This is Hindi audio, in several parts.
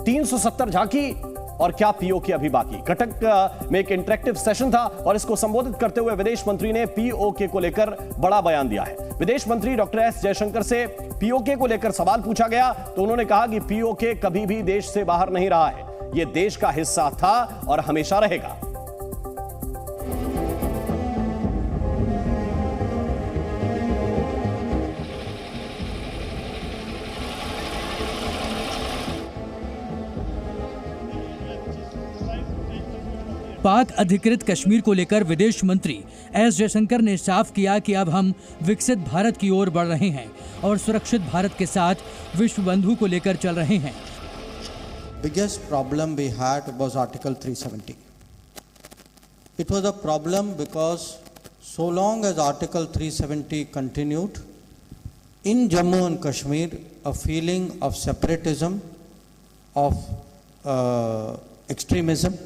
370 झांकी और क्या पीओके अभी बाकी। कटक में एक इंटरेक्टिव सेशन था और इसको संबोधित करते हुए विदेश मंत्री ने पीओके को लेकर बड़ा बयान दिया है। विदेश मंत्री डॉक्टर एस जयशंकर से पीओके को लेकर सवाल पूछा गया तो उन्होंने कहा कि पीओके कभी भी देश से बाहर नहीं रहा है, यह देश का हिस्सा था और हमेशा रहेगा। पाक अधिकृत कश्मीर को लेकर विदेश मंत्री एस जयशंकर ने साफ किया कि अब हम विकसित भारत की ओर बढ़ रहे हैं और सुरक्षित भारत के साथ विश्व बंधु को लेकर चल रहे हैं। Biggest problem we had was Article 370. It was a problem because so long as Article 370 continued, in Jammu and Kashmir, a feeling of separatism, of extremism,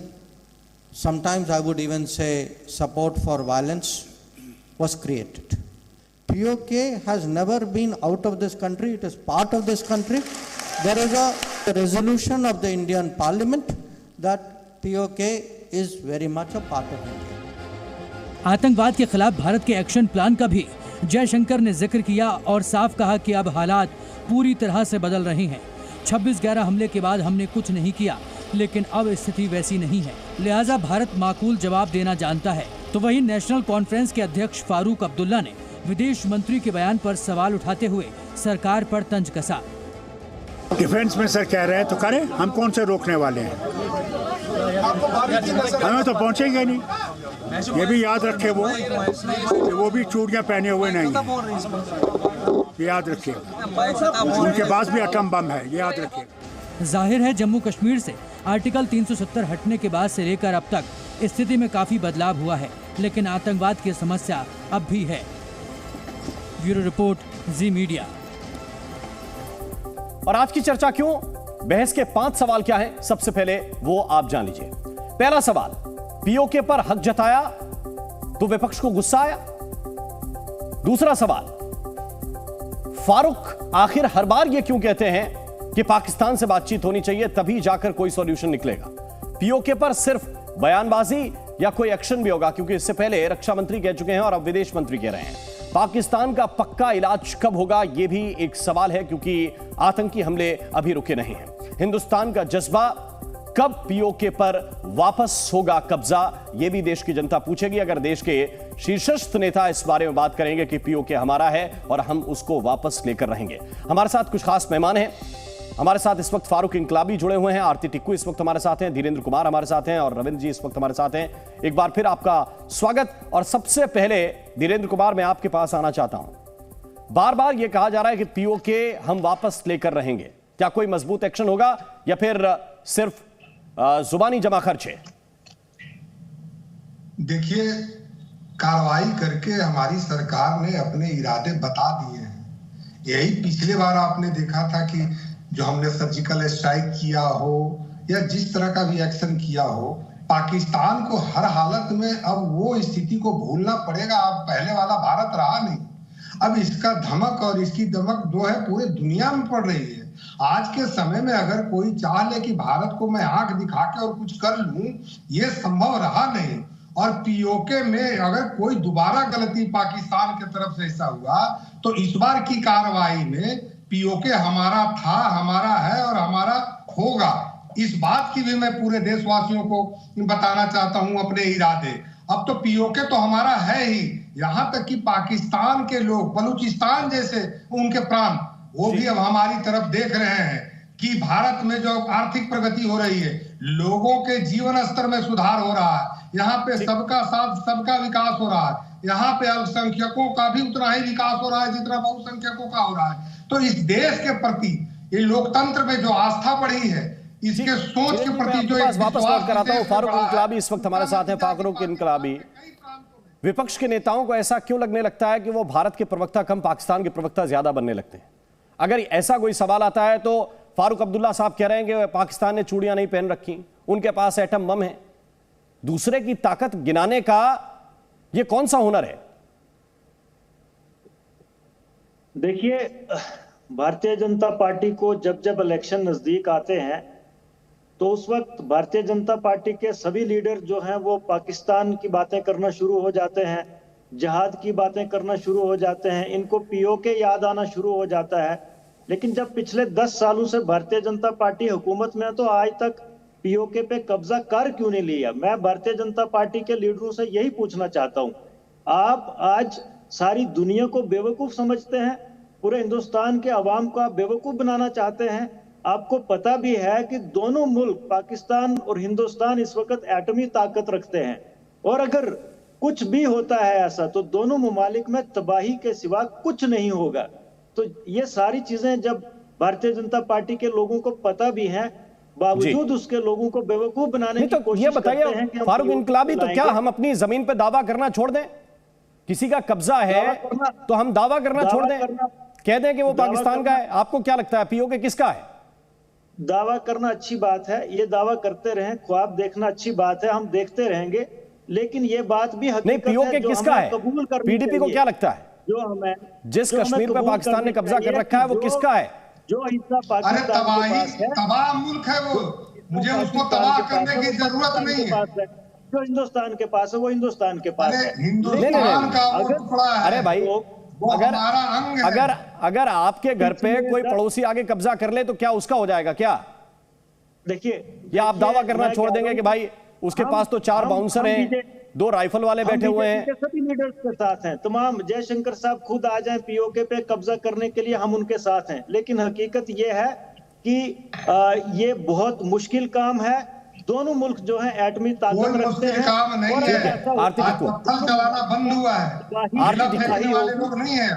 sometimes I would even say support for violence was created. POK has never been out of this country, it is part of this country. There is a resolution of the Indian Parliament that POK is very much a part of India. आतंकवाद के खिलाफ भारत के एक्शन प्लान का भी जयशंकर ने जिक्र किया और साफ कहा कि अब हालात पूरी तरह से बदल रहे हैं। 26/11 हमले के बाद हमने कुछ नहीं किया, लेकिन अब स्थिति वैसी नहीं है, लिहाजा भारत माकूल जवाब देना जानता है। तो वहीं नेशनल कॉन्फ्रेंस के अध्यक्ष फारूक अब्दुल्ला ने विदेश मंत्री के बयान पर सवाल उठाते हुए सरकार पर तंज कसा। डिफेंस मिनिस्टर कह रहे हैं तो करें, हम कौन से रोकने वाले हैं, हमें तो पहुंचेंगे नहीं। ये भी याद रखे वो भी चूड़ियां पहने हुए नहीं है, याद रखिए। उनके पास भी एटम बम है, याद रखिए। जाहिर है जम्मू कश्मीर से आर्टिकल 370 हटने के बाद से लेकर अब तक स्थिति में काफी बदलाव हुआ है, लेकिन आतंकवाद की समस्या अब भी है। ब्यूरो रिपोर्ट, जी मीडिया। और आज की चर्चा क्यों, बहस के 5 सवाल क्या हैं, सबसे पहले वो आप जान लीजिए। पहला सवाल, पीओके पर हक जताया तो विपक्ष को गुस्सा आया। दूसरा सवाल, फारूक आखिर हर बार ये क्यों कहते हैं कि पाकिस्तान से बातचीत होनी चाहिए तभी जाकर कोई सॉल्यूशन निकलेगा। पीओके पर सिर्फ बयानबाजी या कोई एक्शन भी होगा, क्योंकि इससे पहले रक्षा मंत्री कह चुके हैं और अब विदेश मंत्री कह रहे हैं। पाकिस्तान का पक्का इलाज कब होगा, यह भी एक सवाल है, क्योंकि आतंकी हमले अभी रुके नहीं हैं। हिंदुस्तान का जज्बा, कब पीओके पर वापस होगा कब्जा, यह भी देश की जनता पूछेगी। अगर देश के शीर्षस्थ नेता इस बारे में बात करेंगे कि पीओके हमारा है और हम उसको वापस लेकर रहेंगे। हमारे साथ कुछ खास मेहमान हैं। हमारे साथ इस वक्त फारूक इंकलाबी जुड़े हुए हैं, आरती टिक्कू इस वक्त हमारे साथ हैं, धीरेन्द्र कुमार हमारे साथ हैं और रविंद्र जी इस वक्त हमारे साथ हैं। एक बार फिर आपका स्वागत। और सबसे पहले धीरेन्द्र कुमार, मैं आपके पास आना चाहता हूं। बार बार यह कहा जा रहा है कि पीओके हम वापस लेकर रहेंगे, क्या कोई मजबूत एक्शन होगा या फिर सिर्फ जुबानी जमा खर्च है? देखिए, कार्रवाई करके हमारी सरकार ने अपने इरादे बता दिए हैं। यही पिछले बार आपने देखा था कि जो हमने सर्जिकल स्ट्राइक किया हो या जिस तरह का भी एक्शन किया हो, पाकिस्तान को हर हालत में अब वो स्थिति को भूलना पड़ेगा। अब पहले वाला भारत रहा नहीं। अब इसका धमक और इसकी दमक जो है पूरे दुनिया में पड़ रही है। आज के समय में अगर कोई चाह ले कि भारत को मैं आंख दिखा के और कुछ कर लूं, ये संभव रहा नहीं। और पीओके में अगर कोई दोबारा गलती पाकिस्तान की तरफ से ऐसा हुआ तो इस बार की कार्रवाई में पीओके हमारा था, हमारा है और हमारा होगा। इस बात की भी मैं पूरे देशवासियों को बताना चाहता हूं अपने इरादे। अब तो पीओके तो हमारा है ही, यहां तक कि पाकिस्तान के लोग, बलूचिस्तान जैसे उनके प्रांत, वो भी अब हमारी तरफ देख रहे हैं कि भारत में जो आर्थिक प्रगति हो रही है, लोगों के जीवन स्तर में सुधार हो रहा है, यहाँ पे सबका साथ सबका विकास हो रहा है, यहाँ पे अल्पसंख्यकों का भी उतना ही विकास हो रहा है जितना बहुसंख्यकों का हो रहा है। तो इस देश के प्रति, ये लोकतंत्र में जो आस्था बढ़ी है, इसके सोच के प्रति जो वापस लौट कर आता हूं। फारूक इंकलाबी इस वक्त हमारे साथ हैं। फारूक इंकलाबी, विपक्ष के नेताओं को ऐसा क्यों लगने लगता है कि वो भारत के प्रवक्ता कम पाकिस्तान के प्रवक्ता ज्यादा बनने लगते हैं? अगर ऐसा कोई सवाल आता है तो फारूक अब्दुल्ला साहब कह रहे हैं कि पाकिस्तान ने चूड़ियां नहीं पहन रखी, उनके पास एटम बम है। दूसरे की ताकत गिनाने का यह कौन सा हुनर है? देखिए, भारतीय जनता पार्टी को जब जब इलेक्शन नजदीक आते हैं तो उस वक्त भारतीय जनता पार्टी के सभी लीडर जो हैं वो पाकिस्तान की बातें करना शुरू हो जाते हैं, जिहाद की बातें करना शुरू हो जाते हैं, इनको पीओके याद आना शुरू हो जाता है। लेकिन जब पिछले 10 सालों से भारतीय जनता पार्टी हुकूमत में है तो आज तक पीओके पे कब्जा कर क्यों नहीं लिया? मैं भारतीय जनता पार्टी के लीडरों से यही पूछना चाहता हूं, आप आज सारी दुनिया को बेवकूफ समझते हैं, पूरे हिंदुस्तान के अवाम को आप बेवकूफ बनाना चाहते हैं। आपको पता भी है कि दोनों मुल्क पाकिस्तान और हिंदुस्तान इस वक्त एटमी ताकत रखते हैं, और अगर कुछ भी होता है ऐसा तो दोनों ममालिक में तबाही के सिवा कुछ नहीं होगा। तो ये सारी चीजें जब भारतीय जनता पार्टी के लोगों को पता भी हैं, बावजूद उसके लोगों को बेवकूफ बनाने की कोशिश करते हैं। ये बताइए फारूक इनकलाबी, तो क्या हम अपनी जमीन पे दावा करना छोड़ दें? किसी का कब्जा है तो हम दावा करना छोड़ दें, कह दें कि वो पाकिस्तान का है? आपको क्या लगता है पीओके किसका है? दावा करना अच्छी बात है, ये दावा करते रहें, ख्वाब देखना अच्छी बात है, हम देखते रहेंगे, लेकिन ये बात भी हकीकत नहीं, पीओके किसका है? कबूल करनी पीडीपी को क्या लगता है जो हमें जिस कश्मीर पे पाकिस्तान ने कब्जा कर रखा है वो किसका है? जो हिस्सा पाकिस्तान के पास है, तबाह मुल्क है वो, मुझे उसको तबाह करने की जरूरत नहीं है। जो हिंदुस्तान के पास है वो हिंदुस्तान के पास है। हिंदुस्तान का वो टुकड़ा है। अरे भाई, अगर आपके घर पे कोई पड़ोसी आगे कब्जा कर ले तो क्या उसका हो जाएगा क्या? देखिए, या आप दावा करना छोड़ देंगे कि भाई उसके पास तो 4 बाउंसर हैं, 2 राइफल वाले बैठे हुए हैं? सभी लीडर्स के साथ हैं, तमाम जयशंकर साहब खुद आ जाएं पीओके पे कब्जा करने के लिए, हम उनके साथ हैं। लेकिन हकीकत ये है कि ये बहुत मुश्किल काम है। दोनों मुल्क जो है एटमी ताकत रखते हैं। काम नहीं है, आर्थिक पत्थर चलाना बंद हुआ है, वाले लोग नहीं है।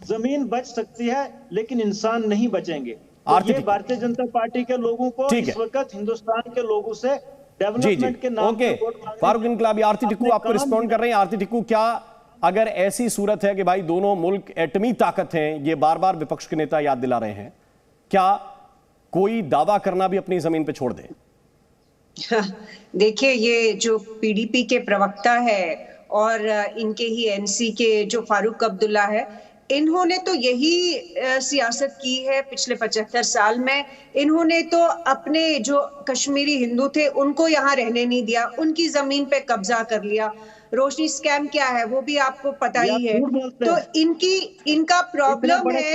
जमीन बच सकती है लेकिन इंसान नहीं बचेंगे। तो ये भारतीय जनता पार्टी के लोगों को इस वक्त हिंदुस्तान के लोगों से डेवलपमेंट के नाम पे फारूक इनकलाबी, आरती टिक्कू आपको रिस्पॉन्ड कर रहे हैं। आरती टिक्कू, क्या अगर ऐसी सूरत है कि भाई दोनों मुल्क एटमी ताकत हैं, ये बार बार विपक्ष के नेता याद दिला रहे हैं, क्या कोई दावा करना भी अपनी जमीन पे छोड़ दे? देखिए, ये जो पीडीपी के प्रवक्ता है और इनके ही एनसी के जो फारूक अब्दुल्ला है, इन्होंने तो यही सियासत की है पिछले 75 साल में। इन्होंने तो अपने जो कश्मीरी हिंदू थे उनको यहाँ रहने नहीं दिया, उनकी जमीन पे कब्जा कर लिया। रोशनी स्कैम क्या है वो भी आपको पता ही है। तो इनका प्रॉब्लम है,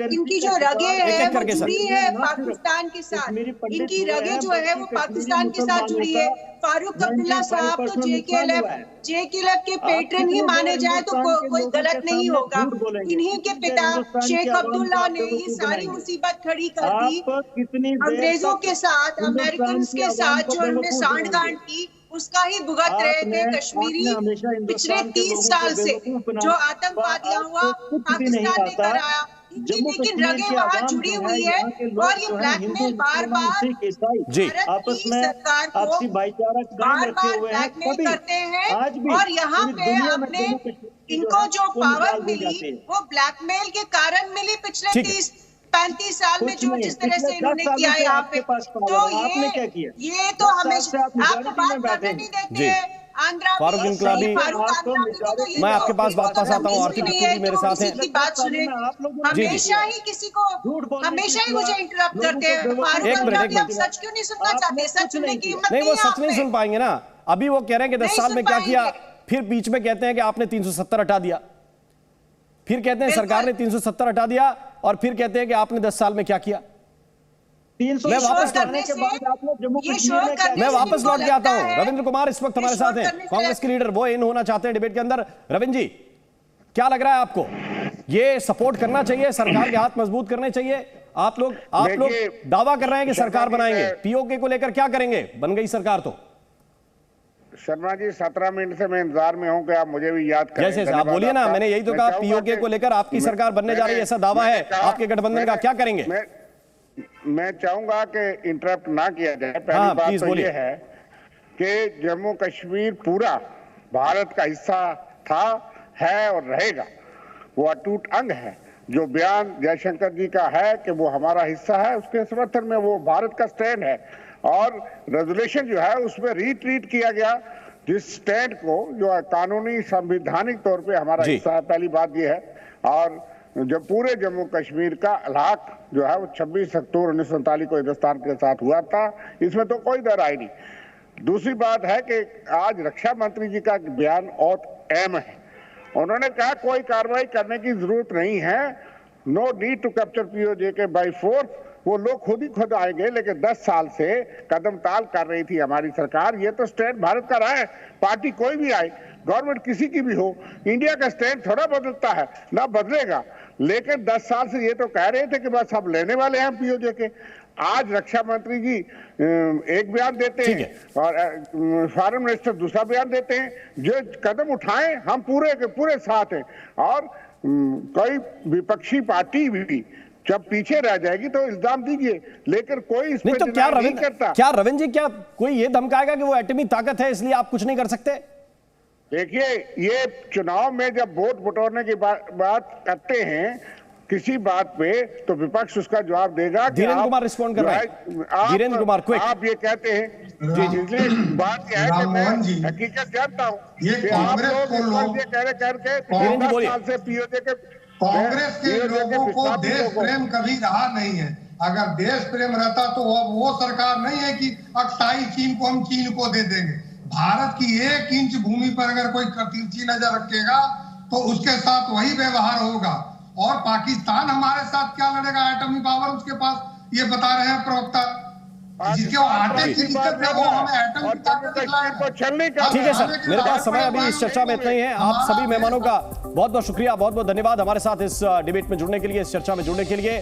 इनकी जो रगे है वो जुड़ी है पाकिस्तान के साथ। इनकी रगे जो है वो पाकिस्तान के साथ जुड़ी है। फारूक अब्दुल्ला साहब तो जेकेएलएफ के पेट्रन ही माने जाए तो कोई गलत नहीं होगा। इन्हीं के पिता शेख अब्दुल्ला ने ये सारी मुसीबत खड़ी कर दी अंग्रेजों के साथ, अमेरिकन के साथ जो उन्होंने सांठगांठ की, उसका ही भुगत रहे थे कश्मीरी पिछले 30 साल से। जो आतंकवादियां हुआ पाकिस्तान ने कराया, लेकिन रगे वहां जुड़ी हुई है और ये ब्लैकमेल बार बार आपस में आपसी भाईचारा ब्लैकमेल करते हैं। और यहाँ पे अपने इनको जो पावर मिली वो ब्लैकमेल के कारण मिली पिछले 30-35 साल में, जो जिस तरह से इन्होंने किया है यहाँ पे। तो ये तो हमेशा आपको बात करने नहीं देते हैं। फारूक इनकलाबी, मैं आपके पास वापस आता हूँ। आरती टिक्कू भी मेरे साथ हैं। बात सुने, हमेशा ही किसी को हमेशा ही मुझे इंटरप्ट करते हैं। फारूक सच क्यों नहीं सुनना चाहते? सच सुनने की हिम्मत नहीं, वो सच नहीं सुन पाएंगे ना। अभी वो कह रहे हैं कि 10 साल में क्या किया, फिर बीच में कहते हैं कि आपने 370 हटा दिया, फिर कहते हैं सरकार ने 370 हटा दिया, और फिर कहते हैं कि आपने 10 साल में क्या किया। मैं वापस लौट के आता हूं। रविंद्र कुमार इस वक्त हमारे साथ हैं, कांग्रेस के लीडर, वो इन होना चाहते हैं डिबेट के अंदर। रविंद्र जी, क्या लग रहा है आपको, ये सपोर्ट करना चाहिए, सरकार के हाथ मजबूत करने चाहिए? आप लोग दावा कर रहे हैं कि सरकार बनाएंगे, पीओके को लेकर क्या करेंगे? बन गई सरकार तो शर्मा जी 17 मिनट से मैं इंतजार में हूं कि आप मुझे भी याद करें। जैसे आप बोलिए ना, मैंने यही तो कहा, पीओके को लेकर आपकी सरकार बनने जा रही है, ऐसा दावा है आपके गठबंधन का, क्या करेंगे? मैं चाहूंगा कि इंटरप्ट ना किया जाए। पहली बात तो ये है कि जम्मू कश्मीर पूरा भारत का हिस्सा था, है और रहेगा। वो अटूट अंग है। जो बयान जयशंकर जी का है कि वो हमारा हिस्सा है, उसके समर्थन में वो भारत का स्टैंड है। और रेजोल्यूशन जो है उसमें रीट्रीट किया गया जिस स्टैंड को, जो कानूनी संवैधानिक तौर पे हमारा हिस्सा है। पहली बात ये है। और जब पूरे जम्मू कश्मीर का अलाक जो है वो 26 अक्टूबर 1947 को हिंदुस्तान के साथ हुआ था, इसमें तो कोई दर आई नहीं। दूसरी बात है कि आज रक्षा मंत्री जी का बयान और अहम है। उन्होंने कहा कोई कार्रवाई करने की जरूरत नहीं है, no need to capture POJ by force, वो लोग खुद आएंगे। लेकिन 10 साल से कदम ताल कर रही थी हमारी सरकार। ये तो स्टैंड भारत का रहा है, पार्टी कोई भी आए, गवर्नमेंट किसी की भी हो, इंडिया का स्टैंड थोड़ा बदलता है, ना बदलेगा। लेकिन 10 साल से ये तो कह रहे थे कि बस हम लेने वाले हैं पीओजे के। आज रक्षा मंत्री जी एक बयान देते हैं और फॉरेन मिनिस्टर दूसरा बयान देते हैं। जो कदम उठाएं हम पूरे के पूरे साथ हैं, और कोई विपक्षी पार्टी भी जब पीछे रह जाएगी तो इल्जाम दीजिए, लेकिन कोई इस पे तो क्या नहीं करता। क्या रविंद्र जी, क्या कोई ये धमकाएगा कि वो एटमी ताकत है इसलिए आप कुछ नहीं कर सकते? देखिए, ये चुनाव में जब वोट बटोरने की बात करते हैं किसी बात पे, तो विपक्ष उसका जवाब देगा। धीरेन्द्र कुमार रिस्पॉन्ड कर रहे हैं। धीरेन्द्र कुमार, क्विक। आप ये कहते हैं जी, बात यह है कि मैं हकीकत जानता हूँ कि आप लोग ये कह रहे करके 10 साल से पीओजे के कांग्रेस के लोगों को देश प्रेम कभी रहा नहीं है। अगर देश प्रेम रहता तो वो सरकार नहीं है कि अक्साई चीन को हम चीन को दे देंगे। भारत की 1 इंच भूमि पर अगर कोई तिरछी नजर रखेगा तो उसके साथ वही व्यवहार होगा। और पाकिस्तान हमारे साथ क्या लड़ेगा? एटमी पावर उसके पास, ये बता रहे हैं प्रवक्ता। जिसके आटे की दिक्कत है वो हमें एटम की ताकत दिखाएगा। ठीक है सर, मेरे पास समय अभी इस चर्चा में इतना ही है। आप सभी मेहमानों का बहुत बहुत शुक्रिया, बहुत बहुत धन्यवाद हमारे साथ इस डिबेट में जुड़ने के लिए, इस चर्चा में जुड़ने के लिए।